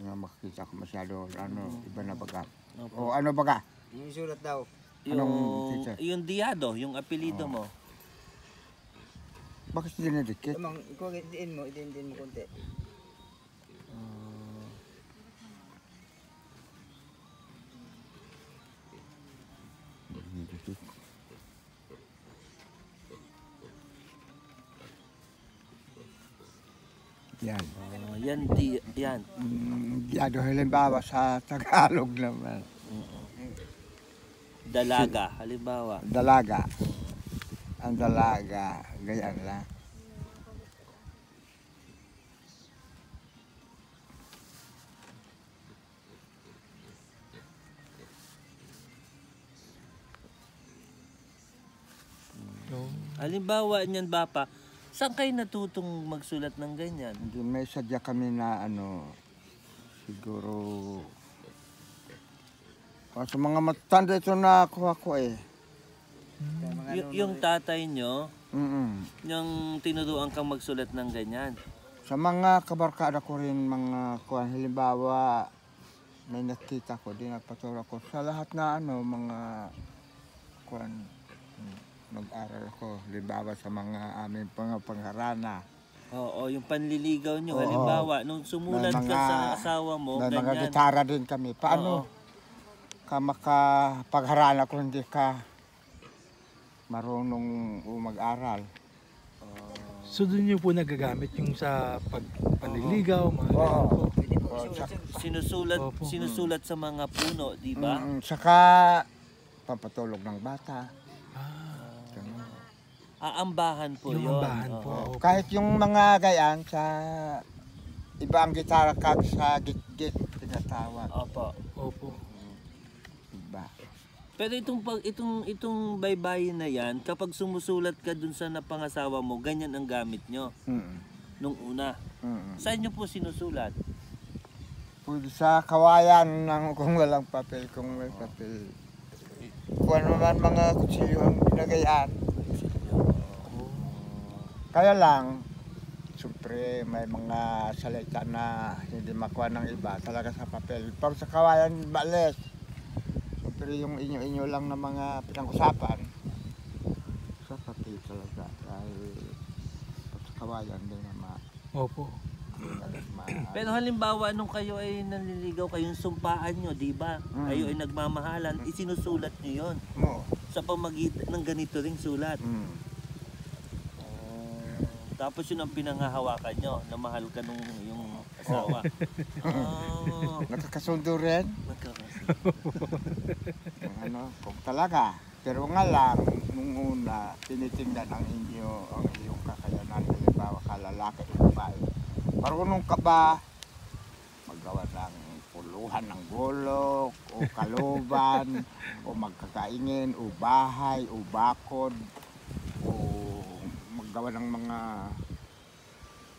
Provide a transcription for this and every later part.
nga makikita ko masyado. Ano, iba na baga. O ano baga? Yung sulat daw. Yung Diado, yung apelido mo. Bakit dinidikit? Tamang, ikaw idiin mo konti. Yan. Yan. Diado halimbawa sa Tagalog naman. Dalaga, halimbawa. Dalaga. Ang dalaga. Ganyan lang. Halimbawa niyan, Bapa, saan kayo natutong magsulat ng ganyan? May sadya kami na ano, siguro, sa mga matanda ito na kuha ko eh. Yung tatay nyo, yung tinuruan kang magsulat ng ganyan? Sa mga kabarkada ko rin, mga kuha, halimbawa, may nakita ko, di nagpaturo ko sa lahat na ano, mga kuha, nag-aral ako, halimbawa sa mga aming pangharana. Oo, yung panliligaw nyo, halimbawa, nung sumulat ka sa asawa mo, may ganyan. mga gitara din kami. Paano ka makapagharana kung hindi ka marunong mag-aral? So doon nyo po nagagamit yung sa panliligaw, mga sinusulat sa mga puno, di ba? Saka pampatulog ng bata. Aambahan po yun. Ambahan po. Kahit yung mga gayaan sa ibang gitara kag sa git-git tinatawag. Opo. Iba. Pero itong baybayin na yan, kapag sumusulat ka dun sa napangasawa mo, ganyan ang gamit nyo. Nung una. Saan nyo po sinusulat? Pwede sa kawayan kung walang papel, kung may papel. Kung ano man mga kutsilyo ang ginagayaan. Kaya lang, siyempre may mga salita na hindi makuha ng iba talaga sa papel. Pag sa kawayan, balis. Siyempre yung inyo-inyo lang na mga pinag-usapan, sa papel talaga. Dahil pag sa kawayan, hindi na Opo. Pero halimbawa, nung kayo ay nanliligaw, kayong sumpaan nyo, di ba? Kayo ay nagmamahalan, isinusulat nyo yun. Sa pamagitan ng ganito ring sulat. Tapos yun ang pinanghahawakan nyo, na mahal ka nung yung asawa. Nakakasundo rin. Kung talaga. Pero nga lang, nung una, tinitingnan ang iyong kakayanan. Halimbawa ka lalaki o babae. Marunong ka ba maggawa ng puluhan ng gulok, o kaluban, o magkakaingin, o bahay, o bakod, o gawa ng mga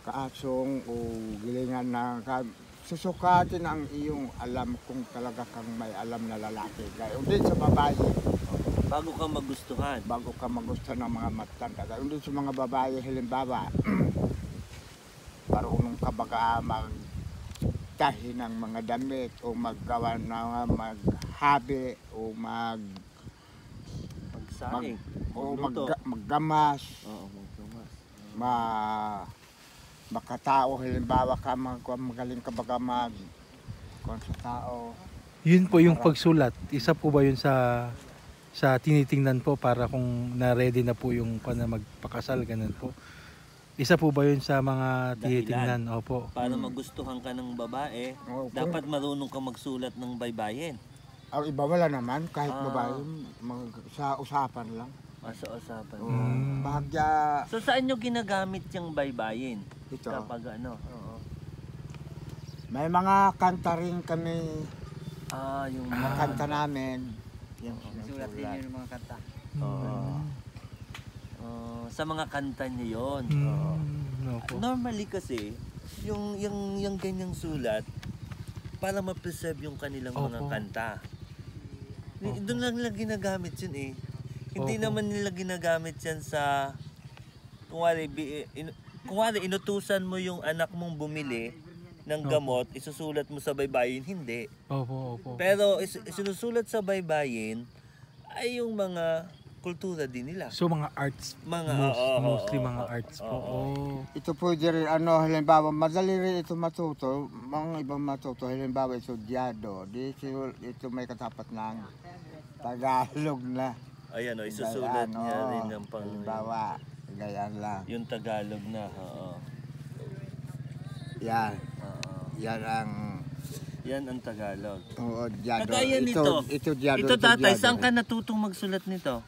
kaasong o gilingan na susukatin ang iyong alam kung talaga kang may alam na lalaki. Gayong din sa babae. Bago ka magustuhan. Bago ka magustuhan ng mga matanda. Gayong din sa mga babae, halimbawa, marunong ka baga magtahi ng mga damit o maggawa ng maghabi o magsaing. Maggamas. Makatao, halimbawa ka magaling ka baga kung sa tao. Yun po yung pagsulat. Isa po ba yun sa tinitingnan po para kung na-ready na po yung magpakasal, ganun po? Isa po ba yun sa mga tinitingnan? Opo. Para magustuhan ka ng babae, dapat marunong ka magsulat ng baybayin. Ang iba wala naman, kahit babae, sa usapan lang. Sa usapan. Bahagya. So saan nyo ginagamit yung baybayin? Ito. Kapag ano? May mga kanta rin kami. Yung mga kanta namin. Sulat din yun yung mga kanta. Sa mga kanta nyo yun. Normally kasi, yung ganyang sulat, para ma-preserve yung kanilang mga kanta. Doon lang nila ginagamit yun eh. Hindi naman nila ginagamit yan sa, kunwari inutusan mo yung anak mong bumili ng gamot, isusulat mo sa baybayin, hindi. Opo, opo. Pero sinusulat sa baybayin ay yung mga kultura din nila. So mga arts, Mga mostly mga arts po. Oh. Ito pwede rin, halimbawa, madali rin ito matuto. Mga ibang matuto, halimbawa, estudyado. Ito may katapat ng Tagalog na. Ayan, isusulat Gayaan, niya rin ng halimbawa, gayaan lang. yung Tagalog na. Yan. Yan ang Yan ang Tagalog. dyado. Kagaya nito. Ito dyado. Ito tatay, dyado. saan ka natutong magsulat nito?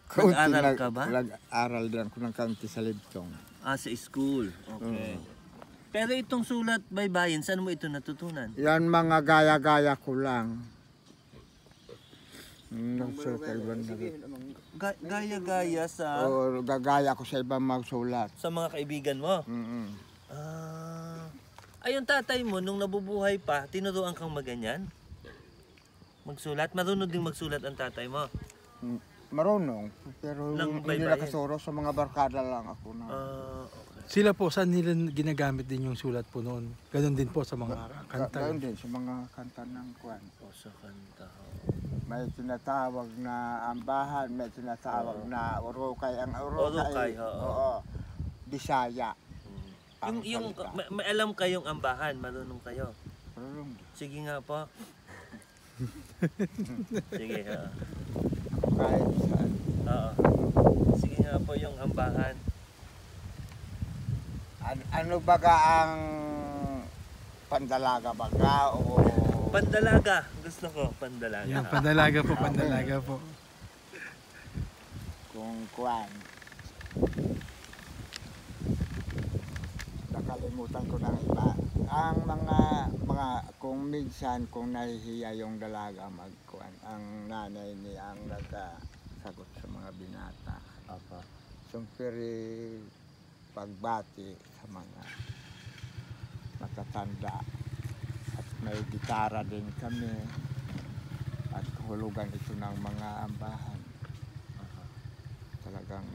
Kaunti Nag-aral ka ba? Nag-aral din ako ng kaunti sa Libtong. Sa school. Okay. Pero itong sulat baybayin, saan mo ito natutunan? Yan mga gaya-gaya ko lang. Nagsulat na Gaya-gaya sa o gagaya ko sa ibang magsulat. sa mga kaibigan mo. Ayun tatay mo, nung nabubuhay pa, tinuruan kang maganyan? Magsulat? Marunong din magsulat ang tatay mo? Marunong, pero Ng hindi baybayin. nakasuro sa mga barkada lang ako na. Okay. Sila po, saan nila ginagamit din yung sulat po noon? Ganon din po sa mga kanta. Ganoon din sa mga kanta ng kwan. O sa kanta. May tinatawag na ambahan, may tinatawag na urukay. Ang Urukay, urukay, oo. Bisaya. ang Yung salita. may alam kayong ambahan, marunong kayo. Marunong. Sige nga po. Sige, Kahit saan. oo. Sige nga po yung ambahan. Ano baga ang pandalaga baga o Pandalaga. Gusto ko, pandalaga. Yan, pandalaga po, pandalaga po. kung kwan. Nakalimutan ko ng iba. Ang mga kung minsan kung nahihiya yung dalaga magkuan, ang nanay niya ang nagsagot sa mga binata. Apa. Sumpiri pagbati sa mga matatanda. At may gitara din kami. At hulugan ito ng mga ambahan. Talagang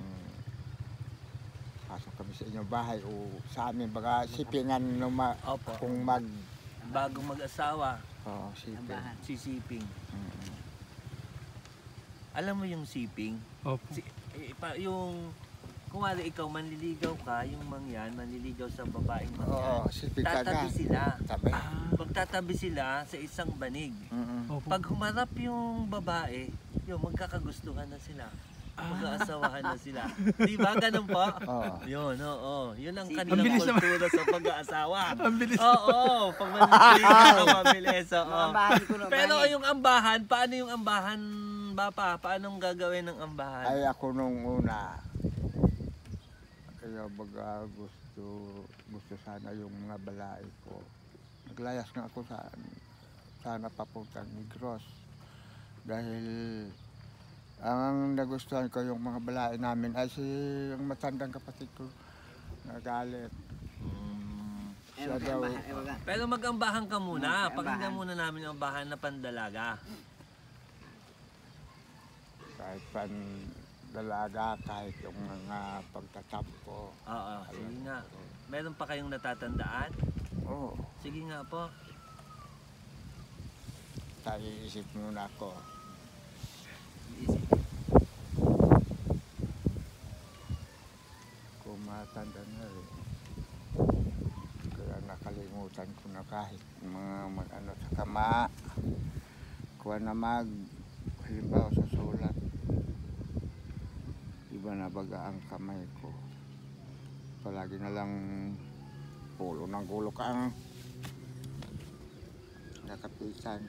pasok kami sa inyong bahay o sa amin baga sipingan Opo. kung Bagong mag-asawa, siping. sisiping. Mm. Alam mo yung siping? Opo. Yung, kung wari ikaw manliligaw ka, yung mangyan, manliligaw sa babaeng mangyan. Siping ka Tatabi na. sila. Tabi. Magtatabi sila sa isang banig. Mm-mm. Opo. Pag humarap yung babae, yun, magkakagustuhan na sila. Mag-aasawahan na sila. Di ba? Ganun po? Oo. Yun, oo. Yun ang Ang kanilang bilis naman. kultura sa pag-aasawa. Ang bilis. Oo, pag manliligaw, mabilis. Oo. Ambahan ko na. Pero yung ambahan, paano yung ambahan, Bapa? Paano gagawin ng ambahan? Ay ako nung una. Kaya baga gusto sana yung mga balay ko. Naglayas nga ako sana papuntang Negros. Dahil ang nagustuhan ko yung mga balay namin ay yung matandang kapatid ko nagalit. Siya daw, Pero mag-ambahan ka muna. Pakinggan muna namin yung ambahan na pandalaga. kahit pandalaga, kahit yung mga pagtatampo. Oo, sige nga. Meron pa kayong natatandaan? Oo, Sige nga po. tayo isip muna ako. Kung matanda na rin. Kaya nakalimutan ko na kahit mga ano sa kama. Kuha na halimbawa sa sulat. Iba na baga ang kamay ko. Palagi na lang pulo ng gulo ka ang nakapitan.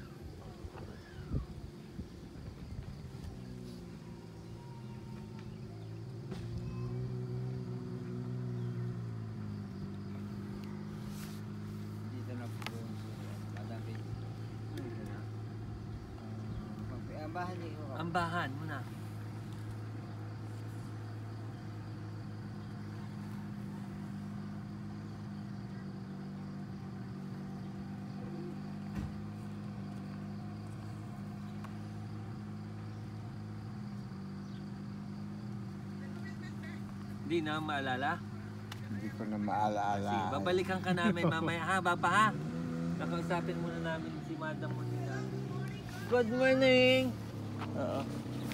Dito na po yung madami. Ambahan niyo. Ambahan muna. Hindi na maalala? Hindi ko ko na maalaala. Sige, babalikan ka namin mamaya ha, Papa ha? Nakausapin muna namin si Madam Monina. Good morning! Oo.